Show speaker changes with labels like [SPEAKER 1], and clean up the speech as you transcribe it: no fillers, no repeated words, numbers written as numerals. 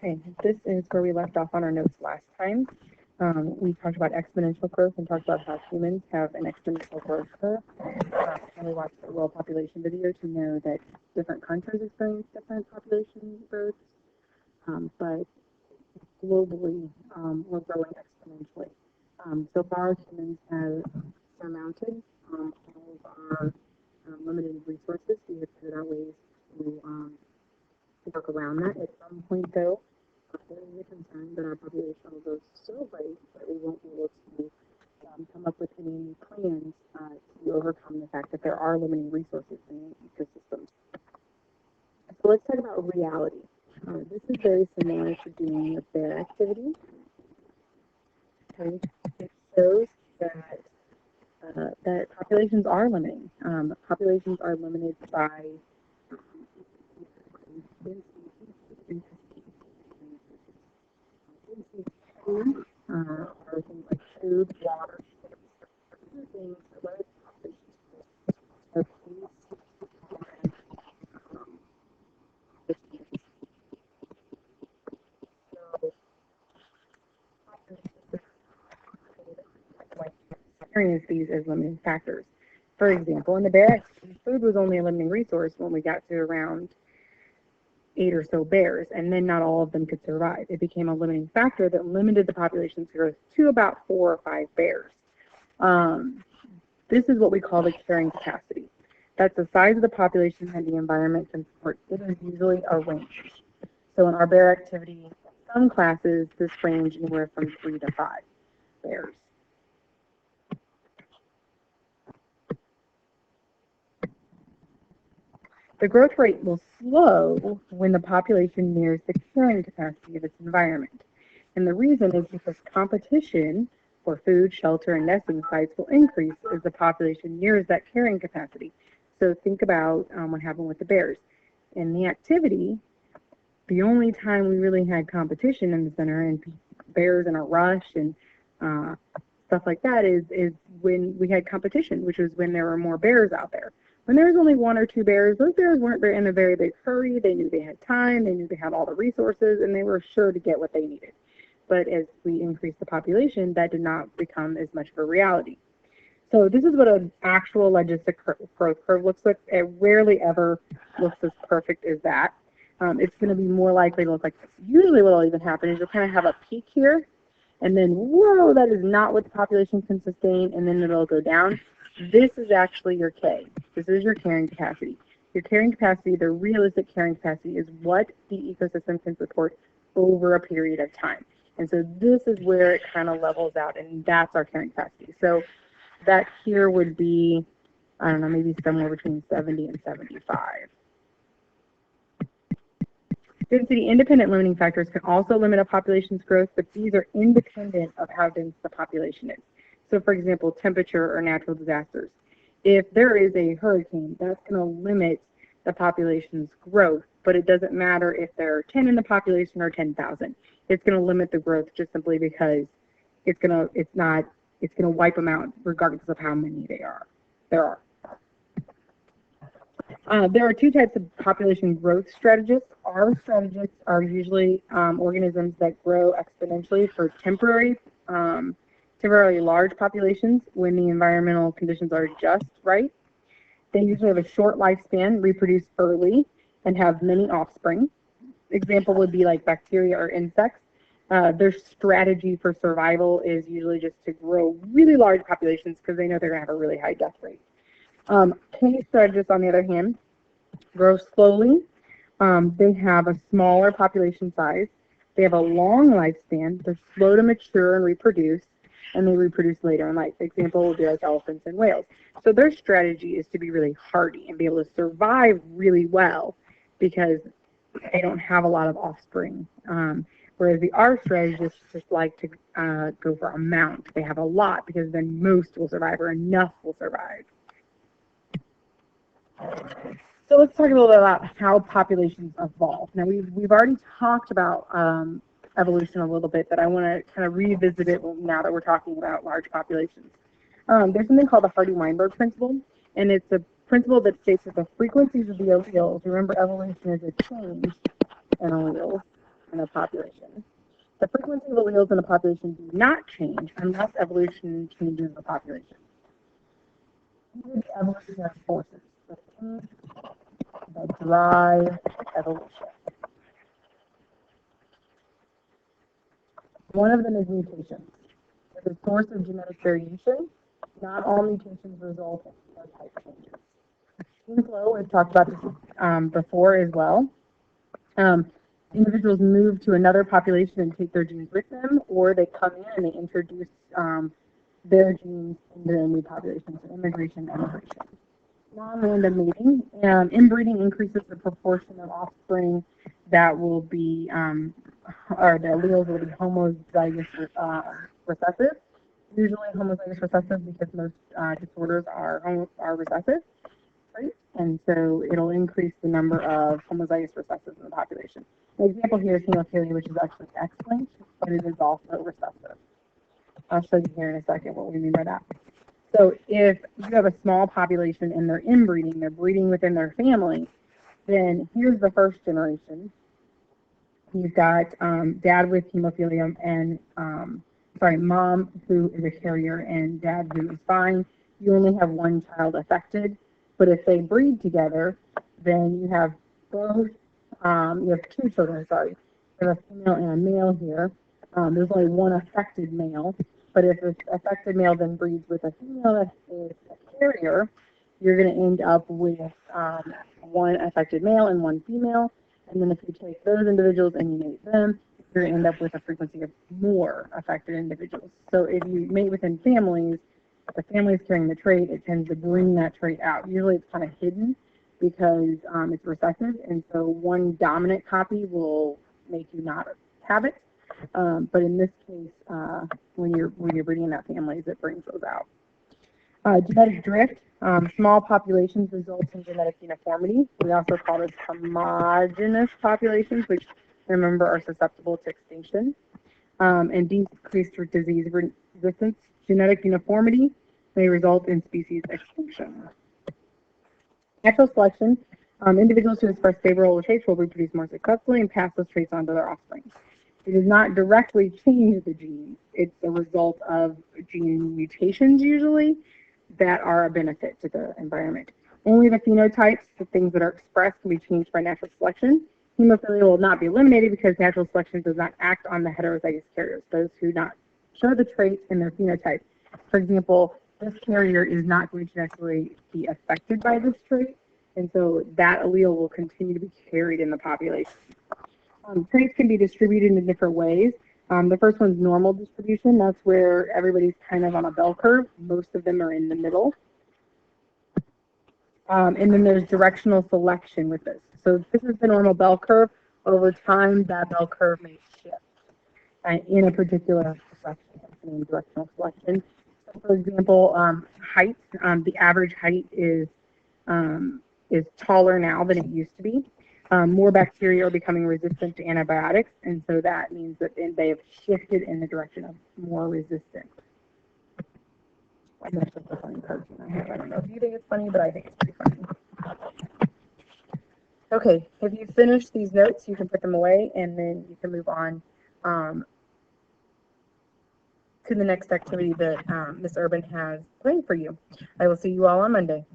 [SPEAKER 1] Okay, this is where we left off on our notes last time. We talked about exponential growth and talked about how humans have an exponential growth curve. And we watched the world population video to know that different countries experience different population growth, but globally, we're growing exponentially. So far, humans have surmounted all of our limited resources. We have figured out ways to work around that. At some point, though, there is a concern that our population will go so great that we won't be able to come up with any plans to overcome the fact that there are limiting resources in the ecosystem. So let's talk about reality. This is very similar to doing with bear activity. Okay. It shows that populations are limiting. Populations are limited by or things like food, water, things that limit populations. Experience these as limiting factors. For example, in the bear activity, food was only a limiting resource when we got to around 8 or so bears, and then not all of them could survive. It became a limiting factor that limited the population's growth to about 4 or 5 bears. This is what we call the carrying capacity. That's the size of the population that the environment can support. It is usually a range. So in our bear activity, some classes, this range anywhere from 3 to 5 bears. The growth rate will slow when the population nears the carrying capacity of its environment. And the reason is because competition for food, shelter, and nesting sites will increase as the population nears that carrying capacity. So think about what happened with the bears. In the activity, the only time we really had competition in the center and bears in a rush and stuff like that is when we had competition, which was when there were more bears out there. When there was only 1 or 2 bears, those bears weren't in a very big hurry. They knew they had time, they knew they had all the resources, and they were sure to get what they needed. But as we increased the population, that did not become as much of a reality. So this is what an actual logistic growth curve looks like. It rarely ever looks as perfect as that. It's going to be more likely to look like this. Usually what will even happen is you'll kind of have a peak here, and then, whoa, that is not what the population can sustain, and then it'll go down. This is actually your K. This is your carrying capacity. Your carrying capacity, the realistic carrying capacity, is what the ecosystem can support over a period of time. And so this is where it kind of levels out, and that's our carrying capacity. So that here would be, I don't know, maybe somewhere between 70 and 75. Density independent limiting factors can also limit a population's growth, but these are independent of how dense the population is. So, for example, temperature or natural disasters. If there is a hurricane, that's going to limit the population's growth, but it doesn't matter if there are 10 in the population or 10,000. It's going to limit the growth just simply because it's going to wipe them out regardless of how many there are. There are 2 types of population growth strategists. Our strategists are usually organisms that grow exponentially for temporarily large populations when the environmental conditions are just right. They usually have a short lifespan, reproduce early, and have many offspring. Example would be like bacteria or insects. Their strategy for survival is usually just to grow really large populations because they know they're going to have a really high death rate. Case strategists, on the other hand, grow slowly. They have a smaller population size. They have a long lifespan. They're slow to mature and reproduce, and they reproduce later in life. Example would be like elephants and whales. So their strategy is to be really hardy and be able to survive really well because they don't have a lot of offspring. Whereas the R strategists just like to go for amount. They have a lot because then most will survive or enough will survive. So let's talk a little bit about how populations evolve. Now we've already talked about evolution a little bit, but I want to kind of revisit it now that we're talking about large populations. There's something called the Hardy-Weinberg principle, and it's a principle that states that the frequencies of the alleles, remember evolution is a change in alleles, and the population. The frequency of alleles in a population do not change unless evolution changes the population. These are the evolutionary forces, the things that drive evolution. One of them is mutations. As a source of genetic variation, not all mutations result in phenotype changes. Gene flow, we've talked about this before as well. Individuals move to another population and take their genes with them, or they come in and they introduce their genes into a new population, so immigration, emigration. Non-random mating, inbreeding increases the proportion of offspring that will be, or the alleles will be homozygous recessive. Usually homozygous recessive because most disorders are recessive, right? And so it'll increase the number of homozygous recessives in the population. An example here is hemophilia, which is actually X-linked, but it is also recessive. I'll show you here in a second what we mean by that. So if you have a small population and they're inbreeding, they're breeding within their family, then here's the first generation. You've got dad with hemophilia and, mom who is a carrier and dad who is fine. You only have one child affected, but if they breed together, then you have both, you have two children, sorry. You have a female and a male here. There's only one affected male. But if this affected male then breeds with a female that is a carrier, you're going to end up with one affected male and one female. And then if you take those individuals and you mate them, you're going to end up with a frequency of more affected individuals. So if you mate within families, if the family is carrying the trait, it tends to bring that trait out. Usually it's kind of hidden because it's recessive. And so one dominant copy will make you not have it. But in this case, when you're breeding in that families, it brings those out. Genetic drift, small populations result in genetic uniformity. We also call this homogeneous populations, which remember are susceptible to extinction, and decreased disease resistance. Genetic uniformity may result in species extinction. Natural selection, individuals who express favorable traits will reproduce more successfully and pass those traits on to their offspring. It does not directly change the genes. It's a result of gene mutations usually that are a benefit to the environment. Only the phenotypes, the things that are expressed, can be changed by natural selection. Hemophilia will not be eliminated because natural selection does not act on the heterozygous carriers, those who not show the traits in their phenotype. For example, this carrier is not going to necessarily be affected by this trait, and so that allele will continue to be carried in the population. Traits can be distributed in different ways. The first one's normal distribution. That's where everybody's kind of on a bell curve. Most of them are in the middle. And then there's directional selection with this. So this is the normal bell curve. Over time, that bell curve may shift in a particular section. That's directional selection. So for example, height. The average height is taller now than it used to be. More bacteria are becoming resistant to antibiotics, and so that means that they have shifted in the direction of more resistant. That's just a funny cartoon I have. I don't know if you think it's funny, but I think it's pretty funny. Okay, if you finish these notes, you can put them away, and then you can move on to the next activity that Ms. Urban has planned for you. I will see you all on Monday.